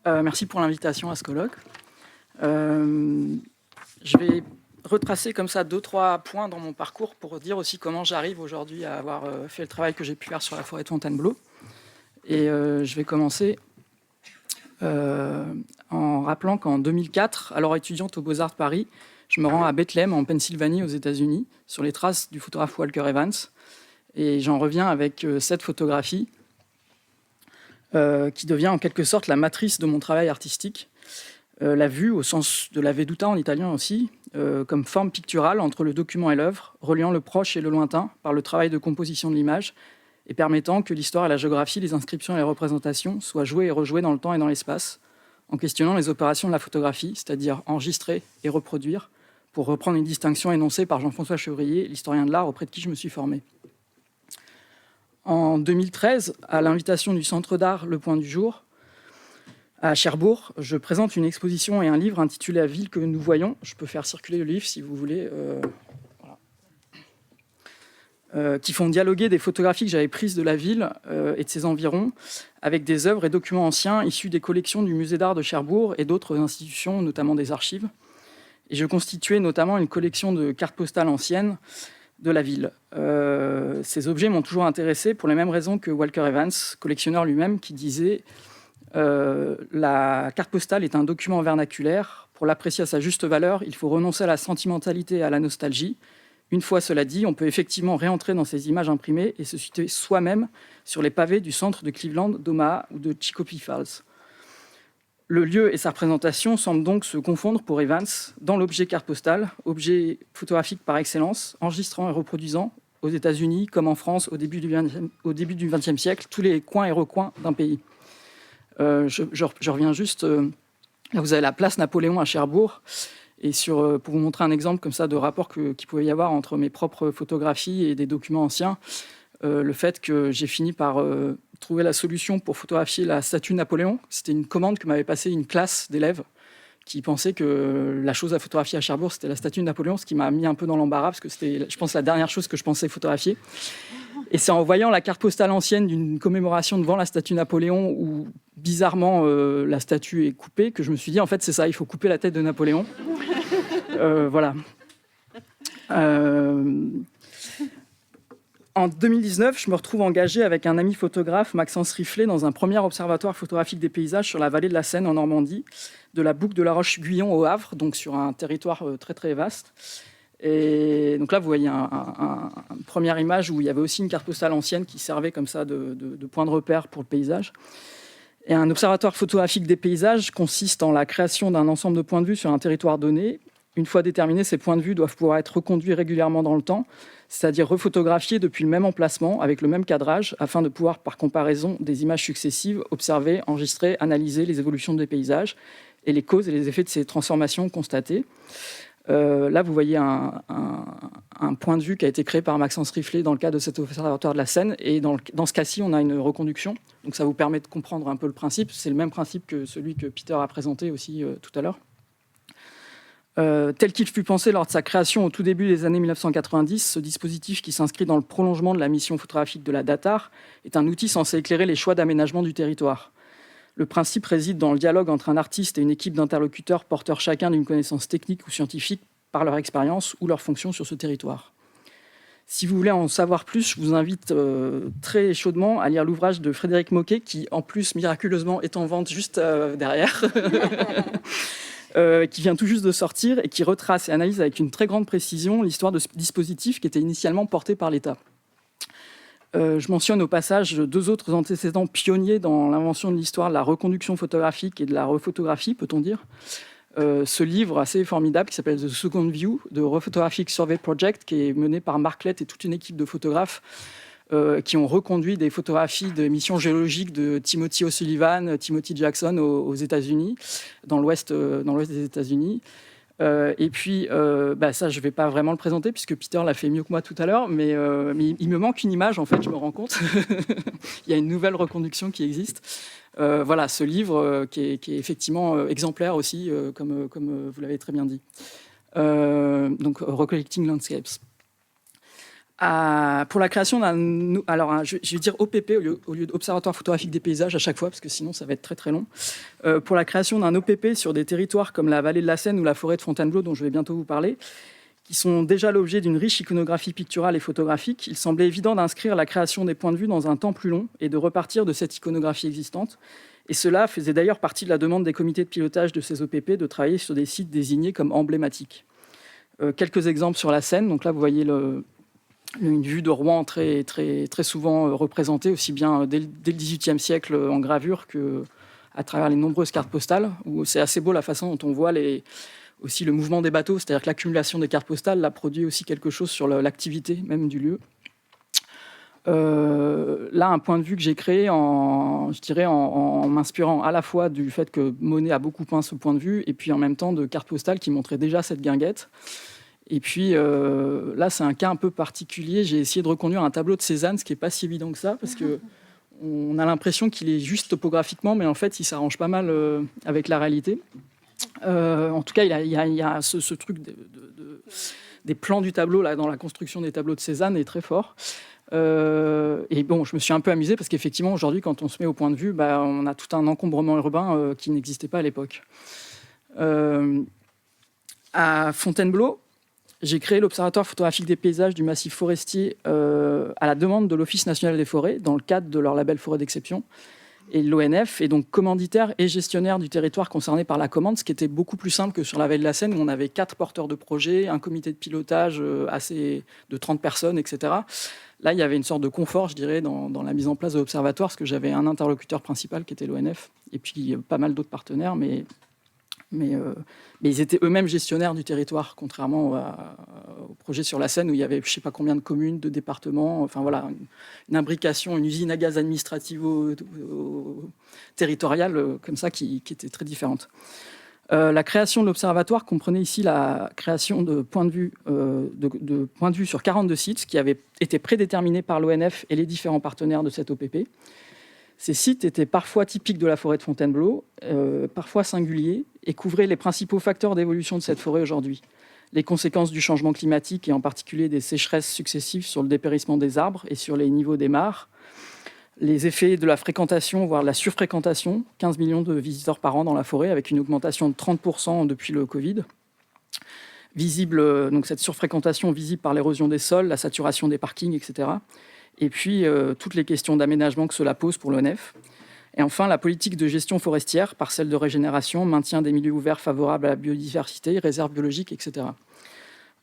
Merci pour l'invitation à ce colloque. Je vais retracer comme ça 2-3 points dans mon parcours pour dire aussi comment j'arrive aujourd'hui à avoir fait le travail que j'ai pu faire sur la forêt de Fontainebleau. Et je vais commencer en rappelant qu'en 2004, alors étudiante aux Beaux-Arts de Paris, je me rends à Bethléem, en Pennsylvanie, aux États-Unis, sur les traces du photographe Walker Evans. Et j'en reviens avec cette photographie qui devient en quelque sorte la matrice de mon travail artistique. La vue, au sens de la veduta en italien aussi, comme forme picturale entre le document et l'œuvre, reliant le proche et le lointain par le travail de composition de l'image et permettant que l'histoire et la géographie, les inscriptions et les représentations soient jouées et rejouées dans le temps et dans l'espace, en questionnant les opérations de la photographie, c'est-à-dire enregistrer et reproduire, pour reprendre une distinction énoncée par Jean-François Chevrier, l'historien de l'art auprès de qui je me suis formé. En 2013, à l'invitation du Centre d'art Le Point du Jour, à Cherbourg, je présente une exposition et un livre intitulé « La ville que nous voyons ». Je peux faire circuler le livre si vous voulez. Qui font dialoguer des photographies que j'avais prises de la ville et de ses environs avec des œuvres et documents anciens issus des collections du Musée d'art de Cherbourg et d'autres institutions, notamment des archives. Et je constituais notamment une collection de cartes postales anciennes de la ville. Ces objets m'ont toujours intéressé pour les mêmes raisons que Walker Evans, collectionneur lui-même, qui disait la carte postale est un document vernaculaire. Pour l'apprécier à sa juste valeur, il faut renoncer à la sentimentalité et à la nostalgie. Une fois cela dit, on peut effectivement réentrer dans ces images imprimées et se situer soi-même sur les pavés du centre de Cleveland, d'Omaha ou de Chicopee Falls. Le lieu et sa représentation semblent donc se confondre pour Evans dans l'objet carte postale, objet photographique par excellence, enregistrant et reproduisant, aux États-Unis comme en France au début du XXe siècle, tous les coins et recoins d'un pays. Je reviens juste, là vous avez la place Napoléon à Cherbourg, et pour vous montrer un exemple comme ça de rapport qu'il pouvait y avoir entre mes propres photographies et des documents anciens, le fait que j'ai fini par trouver la solution pour photographier la statue de Napoléon. C'était une commande que m'avait passée une classe d'élèves qui pensaient que la chose à photographier à Cherbourg, c'était la statue de Napoléon, ce qui m'a mis un peu dans l'embarras, parce que c'était, je pense, la dernière chose que je pensais photographier. Et c'est en voyant la carte postale ancienne d'une commémoration devant la statue de Napoléon, où bizarrement la statue est coupée, que je me suis dit, en fait, c'est ça, il faut couper la tête de Napoléon. Voilà. En 2019, je me retrouve engagé avec un ami photographe, Maxence Riflet, dans un premier observatoire photographique des paysages sur la vallée de la Seine en Normandie, de la boucle de la Roche-Guyon au Havre, donc sur un territoire très très vaste. Et donc là, vous voyez une première image où il y avait aussi une carte postale ancienne qui servait comme ça de point de repère pour le paysage. Et un observatoire photographique des paysages consiste en la création d'un ensemble de points de vue sur un territoire donné. Une fois déterminés, ces points de vue doivent pouvoir être reconduits régulièrement dans le temps, c'est-à-dire refotographiés depuis le même emplacement, avec le même cadrage, afin de pouvoir, par comparaison des images successives, observer, enregistrer, analyser les évolutions des paysages et les causes et les effets de ces transformations constatées. Là, vous voyez un point de vue qui a été créé par Maxence Riflet dans le cadre de cet observatoire de la Seine. Et dans ce cas-ci, on a une reconduction. Donc ça vous permet de comprendre un peu le principe. C'est le même principe que celui que Peter a présenté aussi tout à l'heure. Tel qu'il fut pensé lors de sa création au tout début des années 1990, ce dispositif qui s'inscrit dans le prolongement de la mission photographique de la DATAR est un outil censé éclairer les choix d'aménagement du territoire. Le principe réside dans le dialogue entre un artiste et une équipe d'interlocuteurs porteurs chacun d'une connaissance technique ou scientifique par leur expérience ou leur fonction sur ce territoire. Si vous voulez en savoir plus, je vous invite très chaudement à lire l'ouvrage de Frédéric Moquet, qui en plus miraculeusement est en vente juste derrière. Qui vient tout juste de sortir et qui retrace et analyse avec une très grande précision l'histoire de ce dispositif qui était initialement porté par l'État. Je mentionne au passage 2 autres antécédents pionniers dans l'invention de l'histoire de la reconduction photographique et de la rephotographie, peut-on dire. Ce livre assez formidable qui s'appelle « The Second View » de Rephotographic Survey Project, qui est mené par Mark Lett et toute une équipe de photographes qui ont reconduit des photographies de missions géologiques de Timothy O'Sullivan, Timothy Jackson aux États-Unis, dans l'ouest des États-Unis. Et puis, ça, je ne vais pas vraiment le présenter, puisque Peter l'a fait mieux que moi tout à l'heure, mais il me manque une image, en fait, je me rends compte. Il y a une nouvelle reconduction qui existe. Voilà, ce livre qui est effectivement exemplaire aussi, comme vous l'avez très bien dit. Donc, Recollecting Landscapes. Pour la création d'un... Alors, je vais dire OPP au lieu d'Observatoire photographique des paysages à chaque fois, parce que sinon, ça va être très, très long. Pour la création d'un OPP sur des territoires comme la vallée de la Seine ou la forêt de Fontainebleau, dont je vais bientôt vous parler, qui sont déjà l'objet d'une riche iconographie picturale et photographique, il semblait évident d'inscrire la création des points de vue dans un temps plus long et de repartir de cette iconographie existante. Et cela faisait d'ailleurs partie de la demande des comités de pilotage de ces OPP de travailler sur des sites désignés comme emblématiques. Quelques exemples sur la Seine. Donc là, vous voyez une vue de Rouen très, très, très souvent représentée, aussi bien dès le XVIIIe siècle en gravure qu'à travers les nombreuses cartes postales, où c'est assez beau la façon dont on voit aussi le mouvement des bateaux, c'est-à-dire que l'accumulation des cartes postales là, produit aussi quelque chose sur l'activité même du lieu. Là, un point de vue que j'ai créé en m'inspirant à la fois du fait que Monet a beaucoup peint ce point de vue, et puis en même temps de cartes postales qui montraient déjà cette guinguette. Et puis là, c'est un cas un peu particulier. J'ai essayé de reconduire un tableau de Cézanne, ce qui n'est pas si évident que ça, parce qu'on a l'impression qu'il est juste topographiquement, mais en fait, il s'arrange pas mal avec la réalité. En tout cas, il y a ce truc des plans du tableau là, dans la construction des tableaux de Cézanne est très fort. Et bon, je me suis un peu amusé parce qu'effectivement, aujourd'hui, quand on se met au point de vue, on a tout un encombrement urbain qui n'existait pas à l'époque. À Fontainebleau, j'ai créé l'Observatoire photographique des paysages du massif forestier à la demande de l'Office national des forêts, dans le cadre de leur label Forêt d'exception. Et l'ONF est donc commanditaire et gestionnaire du territoire concerné par la commande, ce qui était beaucoup plus simple que sur la vallée de la Seine, où on avait 4 porteurs de projets, un comité de pilotage de 30 personnes, etc. Là, il y avait une sorte de confort, je dirais, dans la mise en place de l'observatoire, parce que j'avais un interlocuteur principal qui était l'ONF, et puis pas mal d'autres partenaires, mais ils étaient eux-mêmes gestionnaires du territoire, contrairement au projet sur la Seine où il y avait je ne sais pas combien de communes, de départements, enfin voilà, une imbrication, une usine à gaz administrativo-territoriale comme ça qui était très différente. La création de l'observatoire comprenait ici la création de points de vue sur 42 sites qui avaient été prédéterminés par l'ONF et les différents partenaires de cette OPP. Ces sites étaient parfois typiques de la forêt de Fontainebleau, parfois singuliers, et couvraient les principaux facteurs d'évolution de cette forêt aujourd'hui. Les conséquences du changement climatique, et en particulier des sécheresses successives sur le dépérissement des arbres et sur les niveaux des mares, les effets de la fréquentation, voire de la surfréquentation, 15 millions de visiteurs par an dans la forêt, avec une augmentation de 30% depuis le Covid. Donc cette surfréquentation visible par l'érosion des sols, la saturation des parkings, etc. Et puis toutes les questions d'aménagement que cela pose pour l'ONF. Et enfin, la politique de gestion forestière, parcelles de régénération, maintien des milieux ouverts favorables à la biodiversité, réserves biologiques, etc.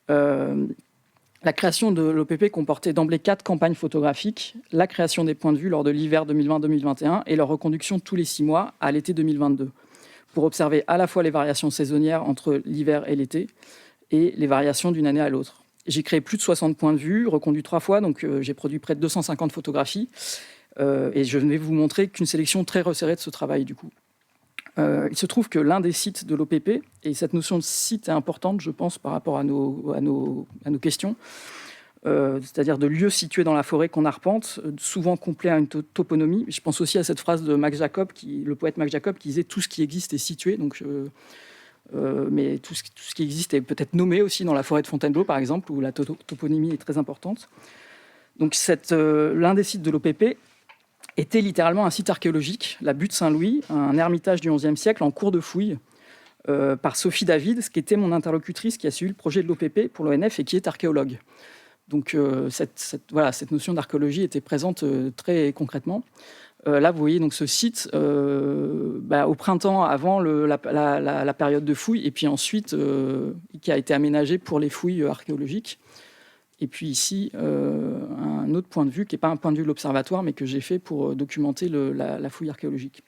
La création de l'OPP comportait d'emblée 4 campagnes photographiques, la création des points de vue lors de l'hiver 2020-2021 et leur reconduction tous les 6 mois à l'été 2022, pour observer à la fois les variations saisonnières entre l'hiver et l'été et les variations d'une année à l'autre. J'ai créé plus de 60 points de vue, reconduit 3 fois, donc j'ai produit près de 250 photographies. Et je vais vous montrer qu'une sélection très resserrée de ce travail, du coup. Il se trouve que l'un des sites de l'OPP, et cette notion de site est importante, je pense, par rapport à nos questions, c'est-à-dire de lieux situés dans la forêt qu'on arpente, souvent complet à une toponymie. Je pense aussi à cette phrase de Max Jacob, le poète Max Jacob, qui disait « tout ce qui existe est situé ». Donc, mais tout ce qui existe est peut-être nommé aussi dans la forêt de Fontainebleau, par exemple, où la toponymie est très importante. Donc l'un des sites de l'OPP était littéralement un site archéologique, la butte Saint-Louis, un ermitage du XIe siècle en cours de fouille, par Sophie David, ce qui était mon interlocutrice qui a suivi le projet de l'OPP pour l'ONF et qui est archéologue. Donc cette notion d'archéologie était présente très concrètement. Là, vous voyez donc ce site au printemps, avant la période de fouilles, et puis ensuite qui a été aménagé pour les fouilles archéologiques. Et puis ici, un autre point de vue, qui n'est pas un point de vue de l'observatoire, mais que j'ai fait pour documenter la fouille archéologique.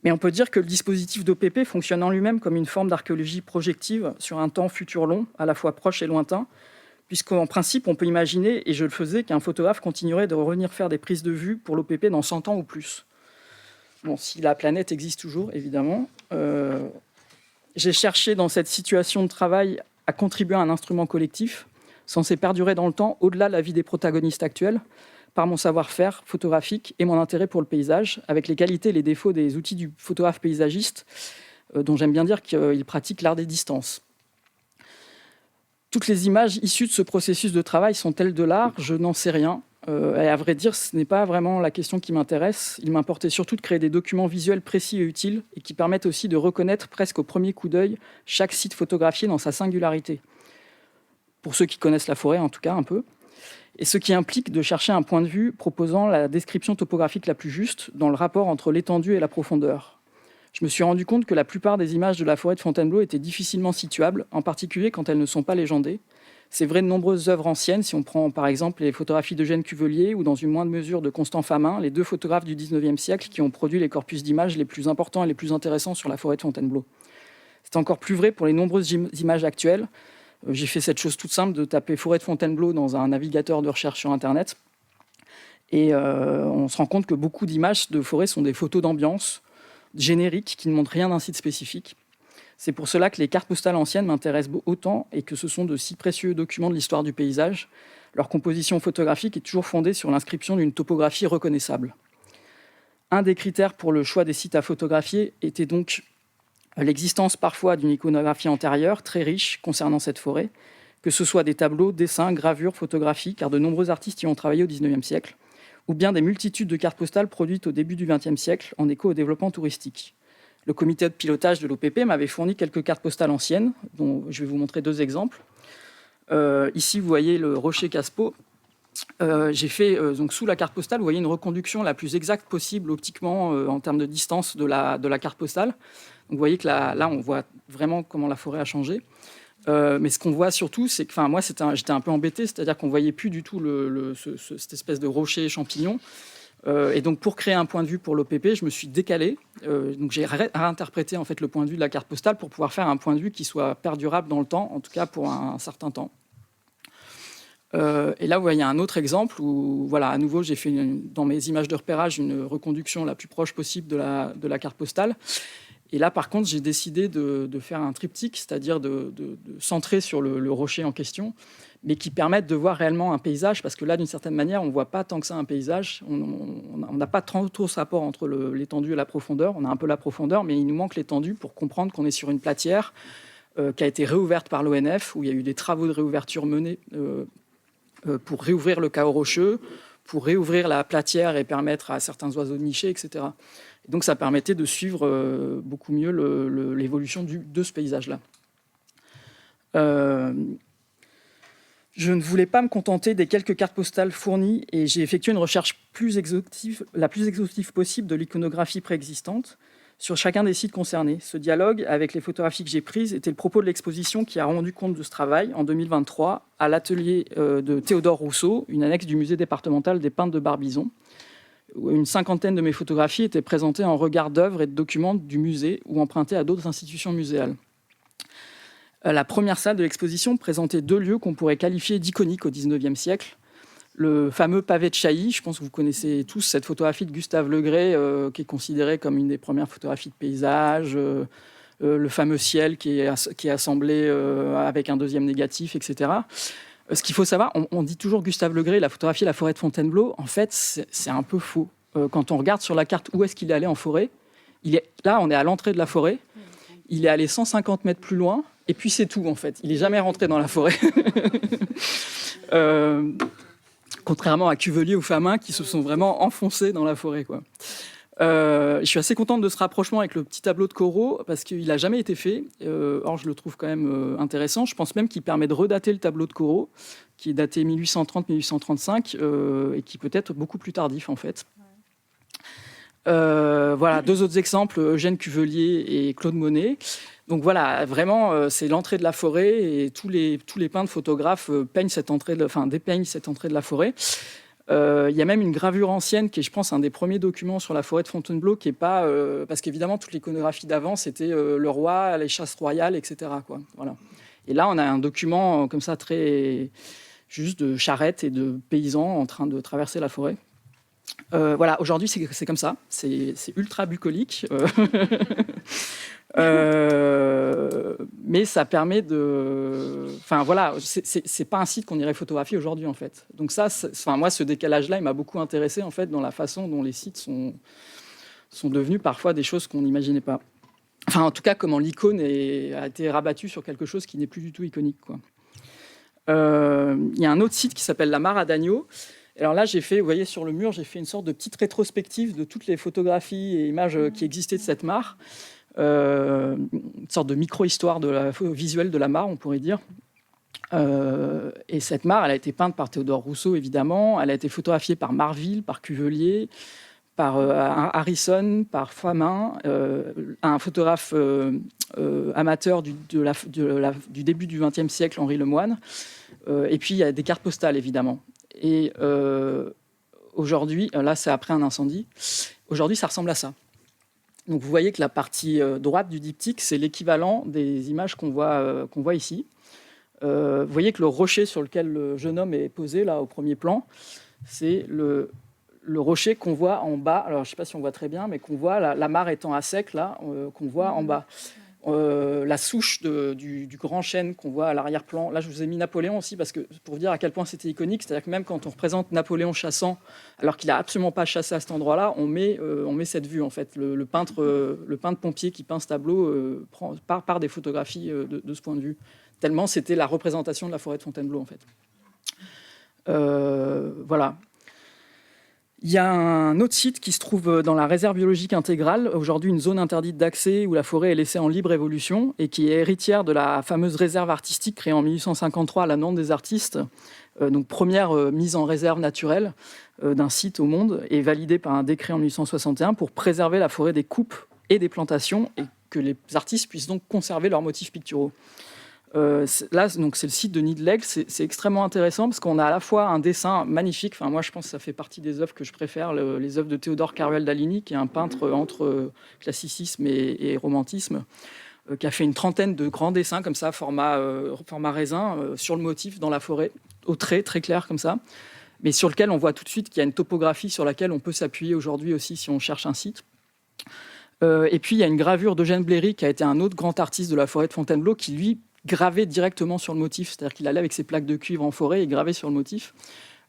Mais on peut dire que le dispositif d'OPP fonctionne en lui-même comme une forme d'archéologie projective sur un temps futur long, à la fois proche et lointain, puisqu'en principe, on peut imaginer, et je le faisais, qu'un photographe continuerait de revenir faire des prises de vue pour l'OPP dans 100 ans ou plus. Bon, si la planète existe toujours, évidemment. J'ai cherché dans cette situation de travail à contribuer à un instrument collectif, censé perdurer dans le temps, au-delà de la vie des protagonistes actuels, par mon savoir-faire photographique et mon intérêt pour le paysage, avec les qualités et les défauts des outils du photographe paysagiste, dont j'aime bien dire qu'il pratique l'art des distances. Toutes les images issues de ce processus de travail sont-elles de l'art? Je n'en sais rien. Et à vrai dire, ce n'est pas vraiment la question qui m'intéresse. Il m'importait surtout de créer des documents visuels précis et utiles et qui permettent aussi de reconnaître presque au premier coup d'œil chaque site photographié dans sa singularité. Pour ceux qui connaissent la forêt, en tout cas, un peu. Et ce qui implique de chercher un point de vue proposant la description topographique la plus juste dans le rapport entre l'étendue et la profondeur. Je me suis rendu compte que la plupart des images de la forêt de Fontainebleau étaient difficilement situables, en particulier quand elles ne sont pas légendées. C'est vrai de nombreuses œuvres anciennes, si on prend par exemple les photographies d'Eugène Cuvelier ou dans une moindre mesure de Constant Famin, les deux photographes du XIXe siècle qui ont produit les corpus d'images les plus importants et les plus intéressants sur la forêt de Fontainebleau. C'est encore plus vrai pour les nombreuses images actuelles. J'ai fait cette chose toute simple de taper forêt de Fontainebleau dans un navigateur de recherche sur Internet. Et on se rend compte que beaucoup d'images de forêt sont des photos d'ambiance, génériques, qui ne montrent rien d'un site spécifique. C'est pour cela que les cartes postales anciennes m'intéressent autant et que ce sont de si précieux documents de l'histoire du paysage. Leur composition photographique est toujours fondée sur l'inscription d'une topographie reconnaissable. Un des critères pour le choix des sites à photographier était donc l'existence parfois d'une iconographie antérieure très riche concernant cette forêt, que ce soit des tableaux, dessins, gravures, photographies, car de nombreux artistes y ont travaillé au XIXe siècle, ou bien des multitudes de cartes postales produites au début du XXe siècle en écho au développement touristique. Le comité de pilotage de l'OPP m'avait fourni quelques cartes postales anciennes, dont je vais vous montrer deux exemples. Ici, vous voyez le rocher Caspo. J'ai fait, donc sous la carte postale, vous voyez une reconduction la plus exacte possible optiquement en termes de distance de la carte postale. Donc, vous voyez que là, on voit vraiment comment la forêt a changé. Mais ce qu'on voit surtout, c'est que moi, j'étais un peu embêté, c'est-à-dire qu'on ne voyait plus du tout cette espèce de rocher champignon. Et donc, pour créer un point de vue pour l'OPP, je me suis décalé. Donc, j'ai réinterprété en fait, le point de vue de la carte postale pour pouvoir faire un point de vue qui soit perdurable dans le temps, en tout cas pour un certain temps. Et là, vous voyez un autre exemple où, voilà, à nouveau, j'ai fait dans mes images de repérage une reconduction la plus proche possible de la carte postale. Et là, par contre, j'ai décidé de faire un triptyque, c'est-à-dire de centrer sur le rocher en question, mais qui permettent de voir réellement un paysage, parce que là, d'une certaine manière, on ne voit pas tant que ça un paysage. On n'a pas trop ce rapport entre l'étendue et la profondeur. On a un peu la profondeur, mais il nous manque l'étendue pour comprendre qu'on est sur une platière qui a été réouverte par l'ONF, où il y a eu des travaux de réouverture menés pour réouvrir le chaos rocheux, pour réouvrir la platière et permettre à certains oiseaux de nicher, etc. Et donc ça permettait de suivre beaucoup mieux l'évolution de ce paysage-là. Je ne voulais pas me contenter des quelques cartes postales fournies et j'ai effectué une recherche la plus exhaustive possible de l'iconographie préexistante sur chacun des sites concernés. Ce dialogue avec les photographies que j'ai prises était le propos de l'exposition qui a rendu compte de ce travail en 2023 à l'atelier de Théodore Rousseau, une annexe du musée départemental des peintres de Barbizon. Une cinquantaine de mes photographies étaient présentées en regard d'œuvres et de documents du musée ou empruntées à d'autres institutions muséales. La première salle de l'exposition présentait deux lieux qu'on pourrait qualifier d'iconiques au XIXe siècle. Le fameux pavé de Chailly, je pense que vous connaissez tous cette photographie de Gustave Legrès, qui est considérée comme une des premières photographies de paysage, le fameux ciel qui est assemblé avec un deuxième négatif, etc. Ce qu'il faut savoir, on dit toujours Gustave Legrès, la photographie de la forêt de Fontainebleau. En fait, c'est un peu faux. Quand on regarde sur la carte où est-ce qu'il est allé en forêt, là, on est à l'entrée de la forêt. Il est allé 150 mètres plus loin, et puis c'est tout, en fait. Il n'est jamais rentré dans la forêt. Contrairement à Cuvelier ou Famin, qui se sont vraiment enfoncés dans la forêt, quoi. Je suis assez contente de ce rapprochement avec le petit tableau de Corot, parce qu'il n'a jamais été fait. Or, je le trouve quand même intéressant. Je pense même qu'il permet de redater le tableau de Corot, qui est daté 1830-1835, et qui peut être beaucoup plus tardif, en fait. Voilà, deux autres exemples, Eugène Cuvelier et Claude Monet. Donc voilà, vraiment, c'est l'entrée de la forêt, et tous les peintres photographes dépeignent cette entrée de la forêt. Il y a même une gravure ancienne qui est, je pense, un des premiers documents sur la forêt de Fontainebleau, qui est pas... parce qu'évidemment, toute l'iconographie d'avant, c'était le roi, les chasses royales, etc., quoi. Voilà. Et là, on a un document comme ça, très juste de charrettes et de paysans en train de traverser la forêt. Voilà, aujourd'hui, c'est comme ça. C'est ultra bucolique. Mais ça permet de... Enfin, voilà, c'est pas un site qu'on irait photographier aujourd'hui, en fait. Donc ça, moi, ce décalage-là, il m'a beaucoup intéressé, en fait, dans la façon dont les sites sont devenus parfois des choses qu'on n'imaginait pas. Enfin, en tout cas, comment l'icône a été rabattue sur quelque chose qui n'est plus du tout iconique, quoi. Il y a un autre site qui s'appelle la Mare à Dagneau. Alors là, vous voyez sur le mur, j'ai fait une sorte de petite rétrospective de toutes les photographies et images qui existaient de cette mare. Une sorte de micro-histoire visuelle de la mare, on pourrait dire. Et cette mare, elle a été peinte par Théodore Rousseau, évidemment. Elle a été photographiée par Marville, par Cuvelier, par Harrison, par Foimin, un photographe amateur du début du XXe siècle, Henri Lemoine. Et puis, il y a des cartes postales, évidemment. Et aujourd'hui, là, c'est après un incendie. Aujourd'hui, ça ressemble à ça. Donc, vous voyez que la partie droite du diptyque, c'est l'équivalent des images qu'on voit ici. Vous voyez que le rocher sur lequel le jeune homme est posé, là, au premier plan, c'est le rocher qu'on voit en bas. Alors, je ne sais pas si on voit très bien, mais qu'on voit, la mare étant à sec, là, qu'on voit en bas. La souche du grand chêne qu'on voit à l'arrière-plan. Là, je vous ai mis Napoléon aussi, parce que, pour vous dire à quel point c'était iconique, c'est-à-dire que même quand on représente Napoléon chassant, alors qu'il n'a absolument pas chassé à cet endroit-là, on met cette vue, en fait. Le peintre pompier qui peint ce tableau part des photographies de ce point de vue. Tellement c'était la représentation de la forêt de Fontainebleau, en fait. Voilà. Il y a un autre site qui se trouve dans la réserve biologique intégrale, aujourd'hui une zone interdite d'accès où la forêt est laissée en libre évolution et qui est héritière de la fameuse réserve artistique créée en 1853 à la Nantes des artistes, donc première mise en réserve naturelle d'un site au monde et validée par un décret en 1861 pour préserver la forêt des coupes et des plantations et que les artistes puissent donc conserver leurs motifs picturaux. Là, donc, c'est le site de Nid de l'Aigle. C'est extrêmement intéressant parce qu'on a à la fois un dessin magnifique. Enfin, moi, je pense que ça fait partie des œuvres que je préfère, les œuvres de Théodore Caruel d'Aligny, qui est un peintre entre classicisme et romantisme, qui a fait une trentaine de grands dessins comme ça, format raisin, sur le motif dans la forêt, au trait très clair comme ça, mais sur lequel on voit tout de suite qu'il y a une topographie sur laquelle on peut s'appuyer aujourd'hui aussi si on cherche un site. Et puis, il y a une gravure d'Eugène Bléry, qui a été un autre grand artiste de la forêt de Fontainebleau, qui, lui, gravait directement sur le motif. C'est-à-dire qu'il allait avec ses plaques de cuivre en forêt et gravait sur le motif.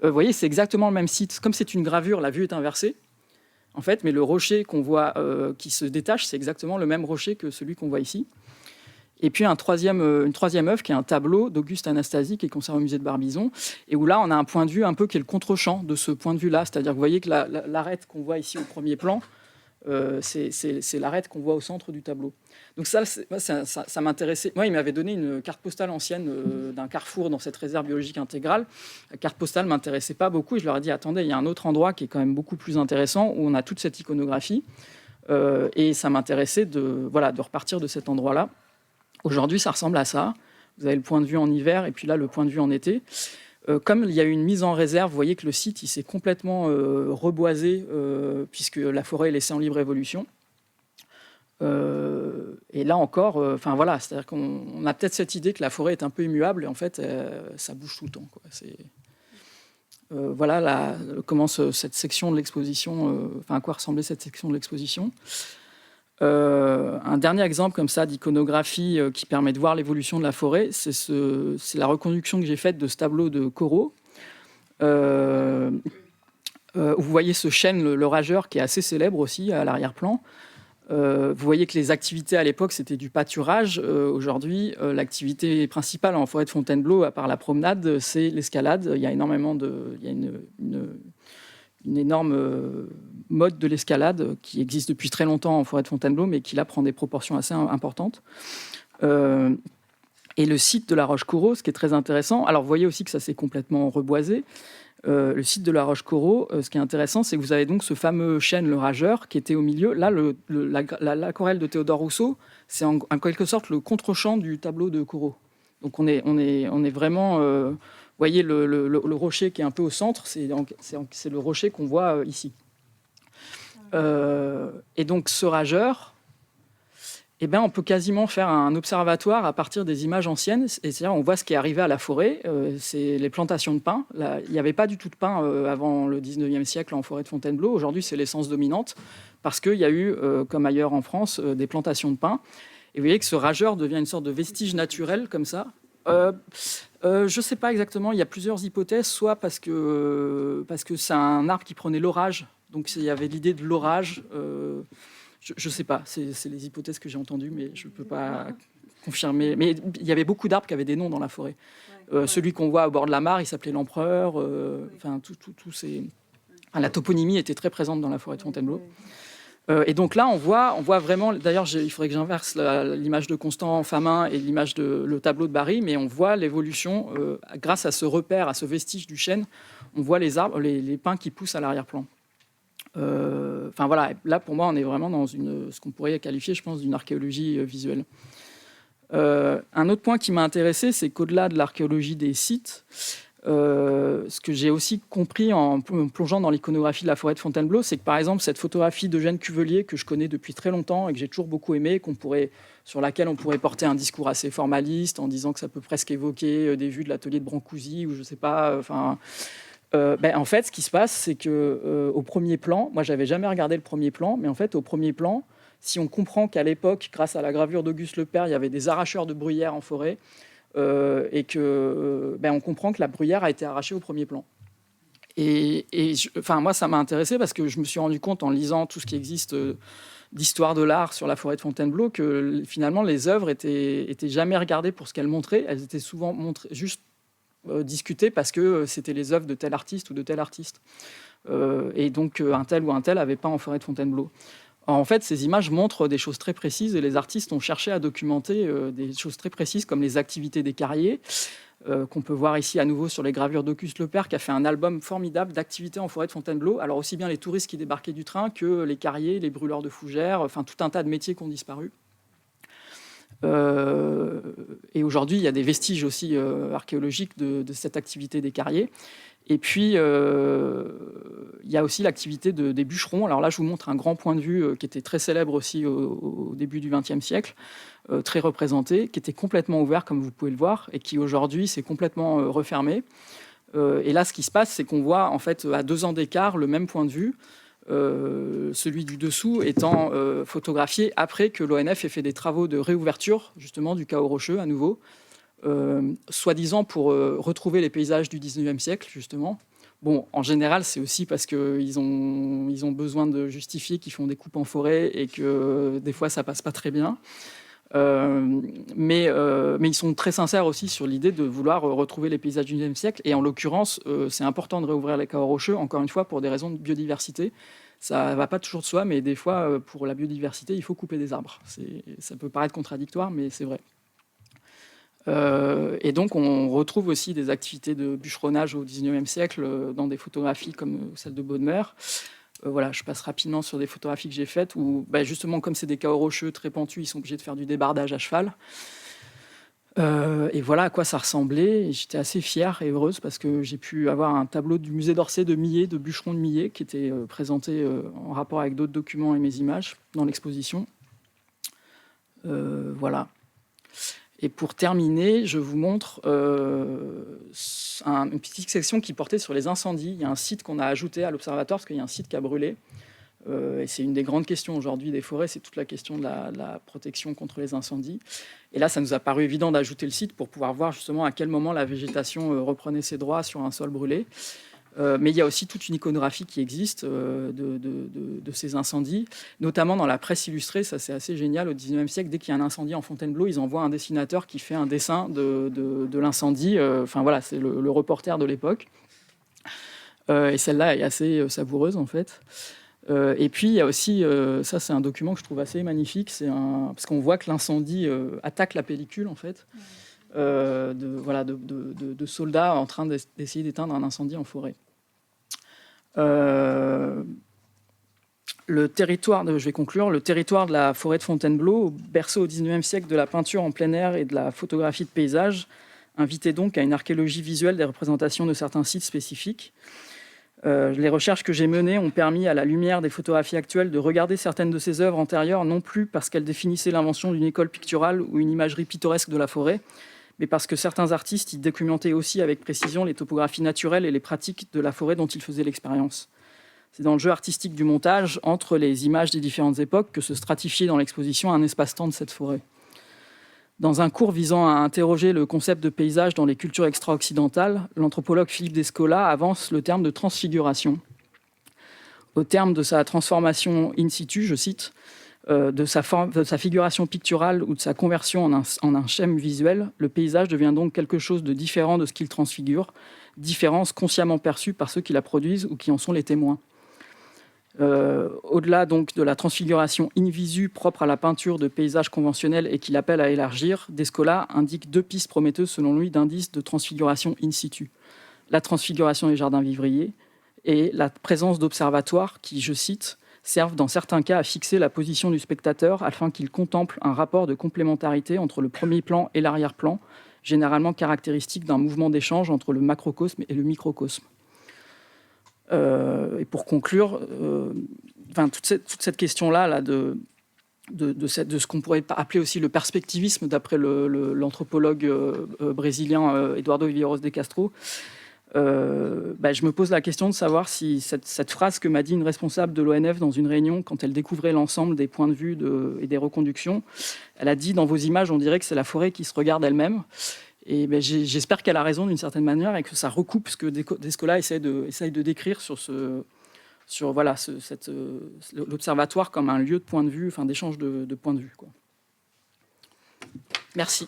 Vous voyez, c'est exactement le même site. Comme c'est une gravure, la vue est inversée, en fait, mais le rocher qu'on voit qui se détache, c'est exactement le même rocher que celui qu'on voit ici. Et puis une troisième œuvre qui est un tableau d'Auguste Anastasie qui est conservé au musée de Barbizon et où là on a un point de vue un peu qui est le contre-champ de ce point de vue-là. C'est-à-dire que vous voyez que l'arête qu'on voit ici au premier plan, c'est l'arête qu'on voit au centre du tableau. Donc ça m'intéressait. Moi, il m'avait donné une carte postale ancienne d'un carrefour dans cette réserve biologique intégrale. La carte postale ne m'intéressait pas beaucoup et je leur ai dit, attendez, il y a un autre endroit qui est quand même beaucoup plus intéressant où on a toute cette iconographie et ça m'intéressait de repartir de cet endroit-là. Aujourd'hui, ça ressemble à ça. Vous avez le point de vue en hiver et puis là, le point de vue en été. Comme il y a eu une mise en réserve, vous voyez que le site il s'est complètement reboisé puisque la forêt est laissée en libre évolution. Et là encore, c'est-à-dire qu'on a peut-être cette idée que la forêt est un peu immuable et en fait, ça bouge tout le temps, quoi. Voilà comment cette section de l'exposition, à quoi ressemblait cette section de l'exposition. Un dernier exemple comme ça d'iconographie qui permet de voir l'évolution de la forêt, c'est la reconduction que j'ai faite de ce tableau de Corot. Où vous voyez ce chêne, le rageur, qui est assez célèbre aussi à l'arrière-plan. Vous voyez que les activités à l'époque, c'était du pâturage. Aujourd'hui, l'activité principale en forêt de Fontainebleau, à part la promenade, c'est l'escalade. Il y a une énorme mode de l'escalade qui existe depuis très longtemps en forêt de Fontainebleau, mais qui là prend des proportions assez importantes. Et le site de la Roche-Corot, ce qui est très intéressant, alors vous voyez aussi que ça s'est complètement reboisé. Le site de la Roche-Corot, ce qui est intéressant, c'est que vous avez donc ce fameux chêne, le rageur, qui était au milieu. Là, l'aquarelle de Théodore Rousseau, c'est en quelque sorte le contre-champ du tableau de Corot. Donc on est vraiment... vous voyez le rocher qui est un peu au centre, c'est le rocher qu'on voit ici. Et donc ce rageur, on peut quasiment faire un observatoire à partir des images anciennes. C'est-à-dire on voit ce qui est arrivé à la forêt, c'est les plantations de pins. Là, il n'y avait pas du tout de pins avant le 19e siècle en forêt de Fontainebleau. Aujourd'hui, c'est l'essence dominante parce qu'il y a eu, comme ailleurs en France, des plantations de pins. Et vous voyez que ce rageur devient une sorte de vestige naturel comme ça. Je ne sais pas exactement, il y a plusieurs hypothèses, soit parce que c'est un arbre qui prenait l'orage, donc il y avait l'idée de l'orage, je ne sais pas, c'est les hypothèses que j'ai entendues, mais je ne peux pas confirmer. Mais il y avait beaucoup d'arbres qui avaient des noms dans la forêt. Celui qu'on voit au bord de la mare, il s'appelait l'Empereur. La toponymie était très présente dans la forêt de Fontainebleau. Et donc là, on voit vraiment... D'ailleurs, il faudrait que j'inverse l'image de Constant Famin et l'image le tableau de Barry, mais on voit l'évolution, grâce à ce repère, à ce vestige du chêne, on voit les arbres, les pins qui poussent à l'arrière-plan. Voilà, là, pour moi, on est vraiment dans ce qu'on pourrait qualifier, je pense, d'une archéologie visuelle. Un autre point qui m'a intéressé, c'est qu'au-delà de l'archéologie des sites, ce que j'ai aussi compris en me plongeant dans l'iconographie de la forêt de Fontainebleau, c'est que par exemple cette photographie d'Eugène Cuvelier que je connais depuis très longtemps et que j'ai toujours beaucoup aimé, sur laquelle on pourrait porter un discours assez formaliste en disant que ça peut presque évoquer des vues de l'atelier de Brancusi ou je sais pas. En fait, ce qui se passe, c'est que au premier plan, moi j'avais jamais regardé le premier plan, mais en fait au premier plan, si on comprend qu'à l'époque, grâce à la gravure d'Auguste Lepère, il y avait des arracheurs de bruyères en forêt. Et que on comprend que la bruyère a été arrachée au premier plan. Moi, ça m'a intéressé parce que je me suis rendu compte en lisant tout ce qui existe d'histoire de l'art sur la forêt de Fontainebleau que finalement les œuvres étaient jamais regardées pour ce qu'elles montraient. Elles étaient souvent juste discutées parce que c'était les œuvres de tel artiste ou de tel artiste. Et donc un tel ou un tel avait pas en forêt de Fontainebleau. En fait, ces images montrent des choses très précises et les artistes ont cherché à documenter des choses très précises comme les activités des carriers, qu'on peut voir ici à nouveau sur les gravures d'Auguste Lepère, qui a fait un album formidable d'activités en forêt de Fontainebleau. Alors aussi bien les touristes qui débarquaient du train que les carriers, les brûleurs de fougères, tout un tas de métiers qui ont disparu. Et aujourd'hui, il y a des vestiges aussi archéologiques de cette activité des carriers. Et puis, il y a aussi l'activité des bûcherons. Alors là, je vous montre un grand point de vue qui était très célèbre aussi au début du XXe siècle, très représenté, qui était complètement ouvert, comme vous pouvez le voir, et qui aujourd'hui s'est complètement refermé. Et là, ce qui se passe, c'est qu'on voit en fait à 2 ans d'écart le même point de vue, celui du dessous étant photographié après que l'ONF ait fait des travaux de réouverture, justement, du Cahos Rocheux à nouveau. Soi-disant pour retrouver les paysages du 19e siècle, justement. Bon, en général, c'est aussi parce qu'ils ont besoin de justifier qu'ils font des coupes en forêt et que des fois, ça passe pas très bien. Mais ils sont très sincères aussi sur l'idée de vouloir retrouver les paysages du 19e siècle. Et en l'occurrence, c'est important de réouvrir les Cahos Rocheux, encore une fois, pour des raisons de biodiversité. Ça ne va pas toujours de soi, mais des fois, pour la biodiversité, il faut couper des arbres. Ça peut paraître contradictoire, mais c'est vrai. Et donc, on retrouve aussi des activités de bûcheronnage au XIXe siècle dans des photographies comme celle de Bodmer. Voilà, je passe rapidement sur des photographies que j'ai faites où, justement, comme c'est des Cahos Rocheux très pentus, ils sont obligés de faire du débardage à cheval. Et voilà à quoi ça ressemblait. Et j'étais assez fière et heureuse parce que j'ai pu avoir un tableau du musée d'Orsay de Millet, de bûcherons de Millet, qui était présenté en rapport avec d'autres documents et mes images dans l'exposition. Voilà. Et pour terminer, je vous montre une petite section qui portait sur les incendies. Il y a un site qu'on a ajouté à l'Observatoire parce qu'il y a un site qui a brûlé. Et c'est une des grandes questions aujourd'hui des forêts, c'est toute la question de la protection contre les incendies. Et là, ça nous a paru évident d'ajouter le site pour pouvoir voir justement à quel moment la végétation reprenait ses droits sur un sol brûlé. Mais il y a aussi toute une iconographie qui existe de ces incendies, notamment dans la presse illustrée. Ça, c'est assez génial. Au XIXe siècle, dès qu'il y a un incendie en Fontainebleau, ils envoient un dessinateur qui fait un dessin de l'incendie. Voilà, c'est le reporter de l'époque. Et celle-là est assez savoureuse, en fait. Et puis, il y a aussi, ça, c'est un document que je trouve assez magnifique. Parce qu'on voit que l'incendie attaque la pellicule, en fait. De soldats en train d'essayer d'éteindre un incendie en forêt. Le territoire, je vais conclure, le territoire de la forêt de Fontainebleau, berceau au XIXe siècle de la peinture en plein air et de la photographie de paysage, invitait donc à une archéologie visuelle des représentations de certains sites spécifiques. Les recherches que j'ai menées ont permis, à la lumière des photographies actuelles, de regarder certaines de ces œuvres antérieures, non plus parce qu'elles définissaient l'invention d'une école picturale ou une imagerie pittoresque de la forêt, mais parce que certains artistes y documentaient aussi avec précision les topographies naturelles et les pratiques de la forêt dont ils faisaient l'expérience. C'est dans le jeu artistique du montage, entre les images des différentes époques, que se stratifiait dans l'exposition un espace-temps de cette forêt. Dans un cours visant à interroger le concept de paysage dans les cultures extra-occidentales, l'anthropologue Philippe Descola avance le terme de transfiguration. Au terme de sa transformation in situ, je cite, de sa figuration picturale ou de sa conversion en un schème visuel, le paysage devient donc quelque chose de différent de ce qu'il transfigure, différence consciemment perçue par ceux qui la produisent ou qui en sont les témoins. Au-delà donc de la transfiguration in visu propre à la peinture de paysages conventionnels et qu'il appelle à élargir, Descola indique 2 pistes prometteuses selon lui d'indices de transfiguration in situ. La transfiguration des jardins vivriers et la présence d'observatoires qui, je cite, servent dans certains cas à fixer la position du spectateur afin qu'il contemple un rapport de complémentarité entre le premier plan et l'arrière-plan, généralement caractéristique d'un mouvement d'échange entre le macrocosme et le microcosme. Et pour conclure, toute cette question-là de ce qu'on pourrait appeler aussi le perspectivisme, d'après l'anthropologue brésilien Eduardo Viveiros de Castro, je me pose la question de savoir si cette phrase que m'a dit une responsable de l'ONF dans une réunion, quand elle découvrait l'ensemble des points de vue et des reconductions, elle a dit « Dans vos images, on dirait que c'est la forêt qui se regarde elle-même ». Et j'espère qu'elle a raison d'une certaine manière et que ça recoupe ce que Descola essaye de décrire sur l'observatoire comme un lieu de point de vue, d'échange de points de vue, quoi. Merci.